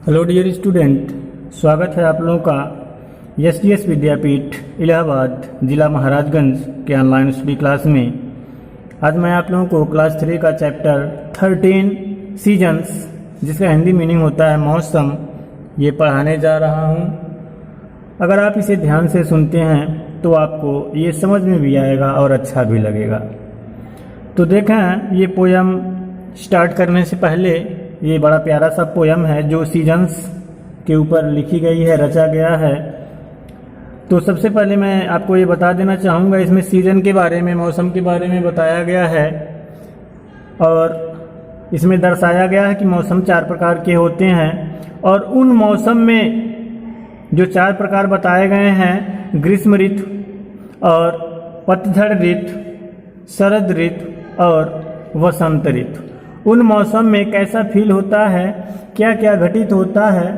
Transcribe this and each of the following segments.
Hello dear student, स्वागत है आप लोगों का एस विद्यापीठ इलाहाबाद जिला महाराजगंज के ऑनलाइन स्टडी क्लास में। आज मैं आप लोगों को क्लास 3 का चैप्टर 13 सीजन्स, जिसका हिंदी मीनिंग होता है मौसम, ये पढ़ाने जा रहा हूँ। अगर आप इसे ध्यान से सुनते हैं तो आपको ये समझ में भी आएगा और अच्छा भी लगेगा। तो देखें, ये पोयम स्टार्ट करने से पहले ये बड़ा प्यारा सा पोयम है जो सीजन्स के ऊपर लिखी गई है, रचा गया है। तो सबसे पहले मैं आपको ये बता देना चाहूँगा, इसमें सीजन के बारे में, मौसम के बारे में बताया गया है और इसमें दर्शाया गया है कि मौसम 4 प्रकार के होते हैं और उन मौसम में जो 4 प्रकार बताए गए हैं, ग्रीष्म ऋतु और पतझड़ ऋतु, शरद ऋतु और वसंत ऋतु, उन मौसम में कैसा फील होता है, क्या क्या घटित होता है,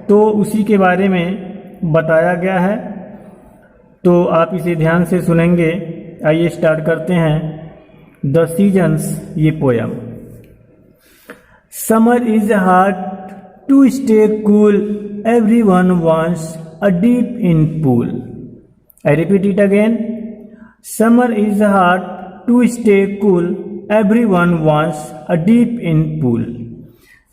तो उसी के बारे में बताया गया है। तो आप इसे ध्यान से सुनेंगे। आइए स्टार्ट करते हैं द सीजन्स, ये poem. Summer is hard to stay cool, everyone wants a dip in pool. I repeat it again. Summer is hard to stay cool, everyone wants a deep in pool।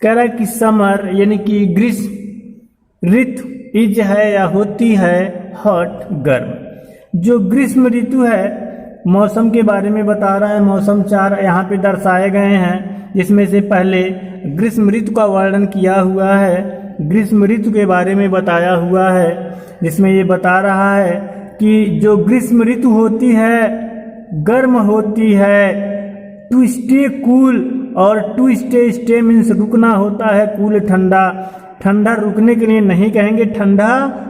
कह रहा है कि summer यानी कि ग्रीष्म ऋतु is है या होती है हॉट, गर्म। जो ग्रीष्म ऋतु है, मौसम के बारे में बता रहा है। मौसम 4 यहाँ पे दर्शाए गए हैं, जिसमें से पहले ग्रीष्म ऋतु का वर्णन किया हुआ है, ग्रीष्म ऋतु के बारे में बताया हुआ है, जिसमें ये बता रहा है कि जो ग्रीष्म ऋतु होती है गर्म होती है, टू स्टे कूल, और टू स्टे मीन्स रुकना होता है, कूल ठंडा। ठंडा रुकने के लिए नहीं कहेंगे, ठंडा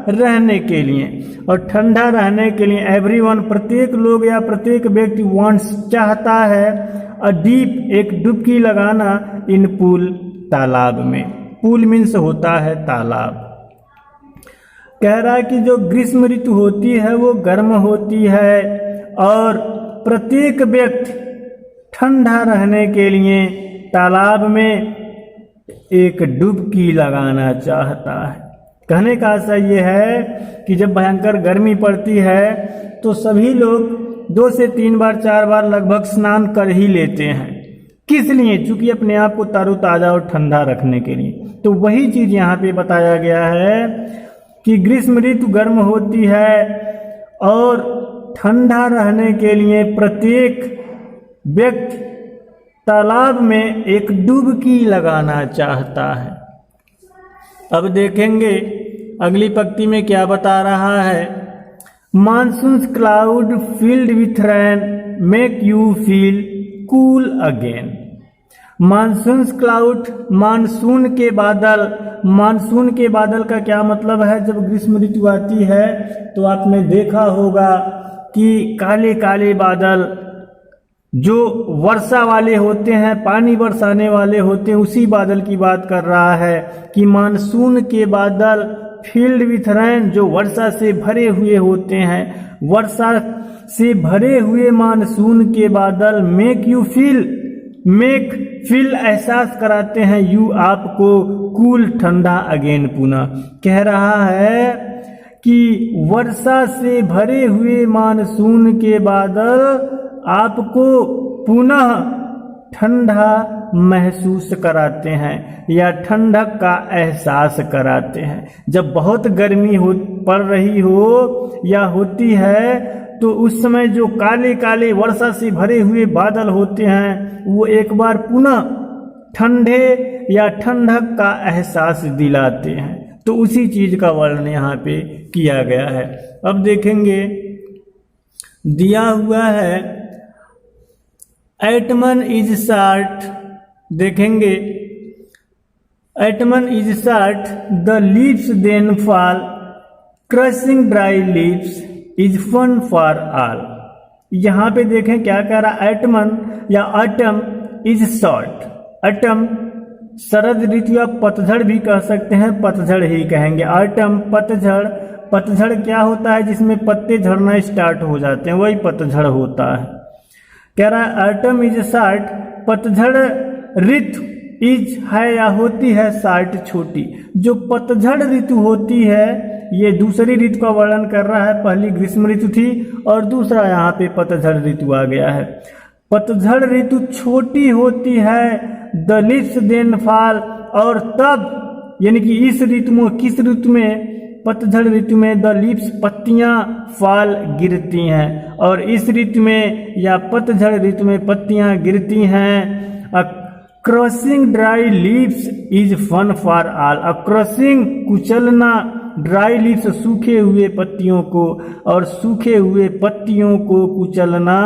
रहने के लिए। और ठंडा रहने के लिए एवरीवन, प्रत्येक लोग या प्रत्येक व्यक्ति, वांट्स चाहता है, अ डीप, एक डुबकी लगाना, इन पूल, तालाब में। पूल मीन्स होता है तालाब। कह रहा है कि जो ग्रीष्म ऋतु होती है वो गर्म होती है और प्रत्येक व्यक्ति ठंडा रहने के लिए तालाब में एक डुबकी लगाना चाहता है। कहने का आशय ये है कि जब भयंकर गर्मी पड़ती है तो सभी लोग 2 से 3 बार 4 बार लगभग स्नान कर ही लेते हैं। किस लिए? चूंकि अपने आप को तरोताजा और ठंडा रखने के लिए। तो वही चीज यहाँ पे बताया गया है कि ग्रीष्म ऋतु गर्म होती है और ठंडा रहने के लिए प्रत्येक व्यक्ति तालाब में एक डुबकी लगाना चाहता है। अब देखेंगे अगली पंक्ति में क्या बता रहा है। Monsoon cloud filled with rain make you feel cool again. Monsoon cloud, monsoon के बादल। मानसून के बादल का क्या मतलब है? जब ग्रीष्म ऋतु आती है तो आपने देखा होगा कि काले काले बादल जो वर्षा वाले होते हैं, पानी बरसाने वाले होते हैं, उसी बादल की बात कर रहा है कि मानसून के बादल फील्ड विथ रेन, जो वर्षा से भरे हुए होते हैं, वर्षा से भरे हुए मानसून के बादल make you feel, make feel एहसास कराते हैं, यू आपको, कूल ठंडा अगेन पुनः। कह रहा है कि वर्षा से भरे हुए मानसून के बादल आपको पुनः ठंडा महसूस कराते हैं या ठंडक का एहसास कराते हैं। जब बहुत गर्मी पड़ रही हो या होती है तो उस समय जो काले काले वर्षा से भरे हुए बादल होते हैं वो एक बार पुनः ठंडे या ठंडक का एहसास दिलाते हैं। तो उसी चीज का वर्णन यहाँ पे किया गया है। अब देखेंगे, दिया हुआ है एटमन इज शार्ट। देखेंगे, autumn is short, the leaves then fall, crushing dry leaves is fun for all. यहाँ पे देखें क्या कह रहा, एटमन या ऑटम इज शॉर्ट। ऑटम शरद ऋतु या पतझड़ भी कह सकते हैं, पतझड़ ही कहेंगे। ऑटम पतझड़, पतझड़ क्या होता है? जिसमें पत्ते झड़ना स्टार्ट हो जाते हैं, वही पतझड़ होता है। कह रहा है ऑटम इज शॉर्ट, पतझड़ ऋतु इज है या होती है शार्ट छोटी। जो पतझड़ ऋतु होती है ये दूसरी ऋतु का वर्णन कर रहा है। पहली ग्रीष्म ऋतु थी और दूसरा यहाँ पे पतझड़ ऋतु आ गया है। पतझड़ ऋतु छोटी होती है, द लीव्स देन फॉल, और तब यानी कि इस ऋतु में, किस ऋतु में, पतझड़ ऋतु में द लीव्स पत्तियां फॉल गिरती हैं, और इस ऋतु में या पतझड़ ऋतु में पत्तियां गिरती हैं। Crushing dry leaves is fun for all. Crushing कुचलना, ड्राई लीव्स सूखे हुए पत्तियों को, और सूखे हुए पत्तियों को कुचलना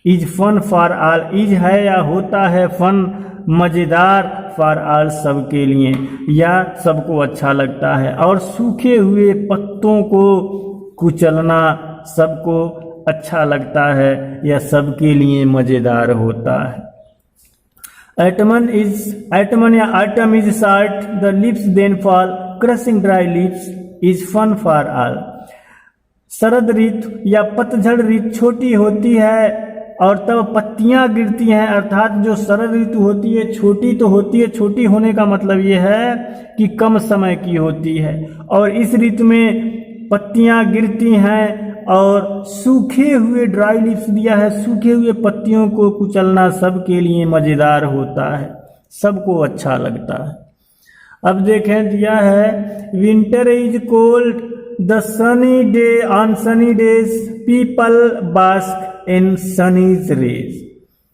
is fun for all. Is है या होता है फन मजेदार, फॉर ऑल सबके लिए या सबको अच्छा लगता है, और सूखे हुए पत्तों को कुचलना सबको अच्छा लगता है या सबके लिए मजेदार होता है। Autumn या autumn is short, the leaves then fall, crushing dry leaves is fun for all। शरद ऋतु या पतझड़ ऋतु छोटी होती है और तब पत्तियां गिरती हैं, अर्थात जो शरद ऋतु होती है छोटी तो होती है, छोटी होने का मतलब ये है कि कम समय की होती है, और इस ऋतु में पत्तियां गिरती हैं और सूखे हुए, ड्राई लीव्स दिया है, सूखे हुए पत्तियों को कुचलना सबके लिए मजेदार होता है, सबको अच्छा लगता है। अब देखें दिया है winter is cold, the sunny day, on sunny days people bask in sunny's rays.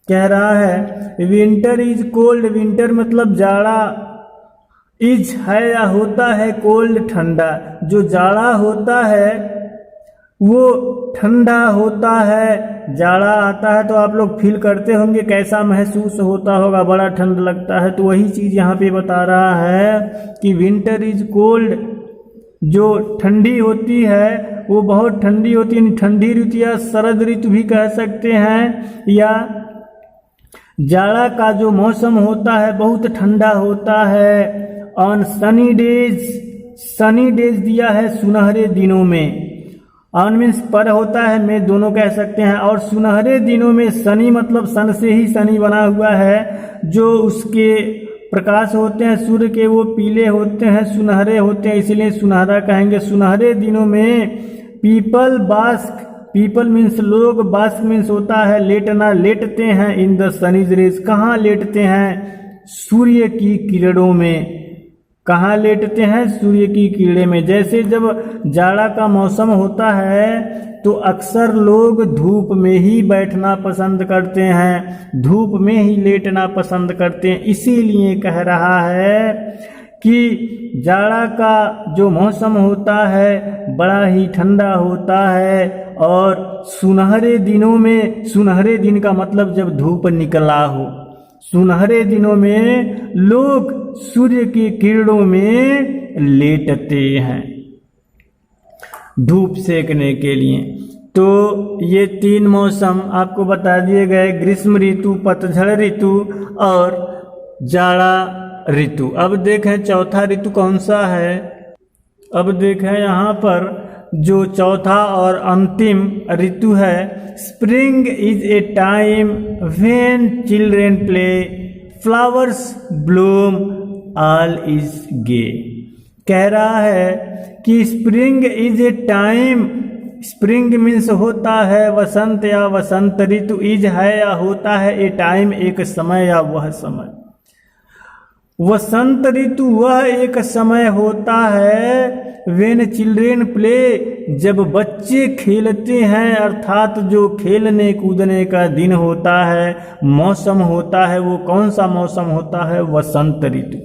कह रहा है विंटर इज कोल्ड, विंटर मतलब जाड़ा, इज है या होता है कोल्ड ठंडा, जो जाड़ा होता है वो ठंडा होता है। जाड़ा आता है तो आप लोग फील करते होंगे कैसा महसूस होता होगा, बड़ा ठंड लगता है, तो वही चीज यहाँ पे बता रहा है कि विंटर इज कोल्ड, जो ठंडी होती है वो बहुत ठंडी होती है, ठंडी ऋतु या शरद ऋतु भी कह सकते हैं, या जाड़ा का जो मौसम होता है बहुत ठंडा होता है। On sunny days, Sunny days दिया है सुनहरे दिनों में, ऑन मीन्स पर होता है, में दोनों कह सकते हैं, और सुनहरे दिनों में, सनी मतलब सन से ही शनि बना हुआ है, जो उसके प्रकाश होते हैं सूर्य के वो पीले होते हैं, सुनहरे होते हैं, इसलिए सुनहरा कहेंगे। सुनहरे दिनों में पीपल बास्क, पीपल मीन्स लोग, बास्क मीन्स होता है लेटना, लेटते हैं इन द सनीज रेज, कहाँ लेटते हैं, सूर्य की किरणों में। कहाँ लेटते हैं, सूर्य की किरणें में। जैसे जब जाड़ा का मौसम होता है तो अक्सर लोग धूप में ही बैठना पसंद करते हैं, धूप में ही लेटना पसंद करते हैं, इसीलिए कह रहा है कि जाड़ा का जो मौसम होता है बड़ा ही ठंडा होता है, और सुनहरे दिनों में, सुनहरे दिन का मतलब जब धूप निकला हो, सुनहरे दिनों में लोग सूर्य की किरणों में लेटते हैं धूप सेकने के लिए। तो ये तीन मौसम आपको बता दिए गए, ग्रीष्म ऋतु, पतझड़ ऋतु और जाड़ा ऋतु। अब देखें चौथा ऋतु कौन सा है। अब देखें यहाँ पर जो चौथा और अंतिम ऋतु है, spring is a time when children play, flowers bloom, all is gay. कह रहा है कि spring is a time, spring means होता है वसंत या वसंत ऋतु, इज है या होता है ए टाइम एक समय या वह समय। वसंत ऋतु वह एक समय होता है व्हेन चिल्ड्रेन प्ले, जब बच्चे खेलते हैं, अर्थात जो खेलने कूदने का दिन होता है, मौसम होता है, वो कौन सा मौसम होता है, वसंत ऋतु।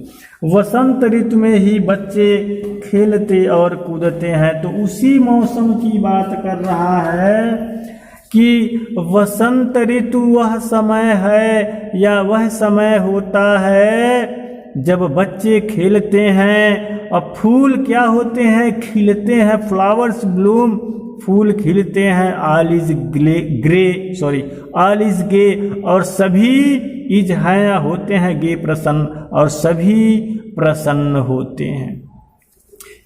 वसंत ऋतु में ही बच्चे खेलते और कूदते हैं, तो उसी मौसम की बात कर रहा है कि वसंत ऋतु वह समय है या वह समय होता है जब बच्चे खेलते हैं और फूल क्या होते हैं, खिलते हैं, फ्लावर्स ब्लूम, फूल खिलते हैं, all is all is gay, और सभी इज है होते हैं गे प्रसन्न, और सभी प्रसन्न होते हैं।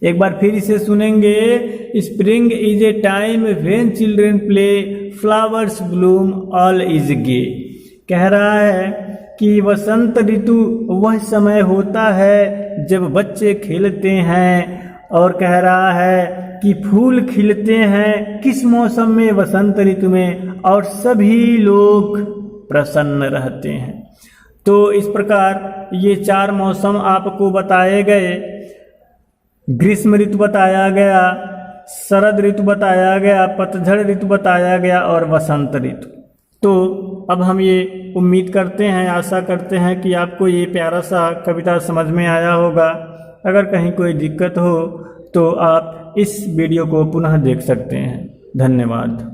एक बार फिर इसे सुनेंगे। Spring is a time when children play, flowers bloom, all is gay. कह रहा है कि वसंत ऋतु वह समय होता है जब बच्चे खेलते हैं, और कह रहा है कि फूल खिलते हैं किस मौसम में, वसंत ऋतु में, और सभी लोग प्रसन्न रहते हैं। तो इस प्रकार ये 4 मौसम आपको बताए गए। ग्रीष्म ऋतु बताया गया, शरद ऋतु बताया गया, पतझड़ ऋतु बताया गया और वसंत ऋतु। तो अब हम ये उम्मीद करते हैं, आशा करते हैं कि आपको ये प्यारा सा कविता समझ में आया होगा। अगर कहीं कोई दिक्कत हो तो आप इस वीडियो को पुनः देख सकते हैं। धन्यवाद।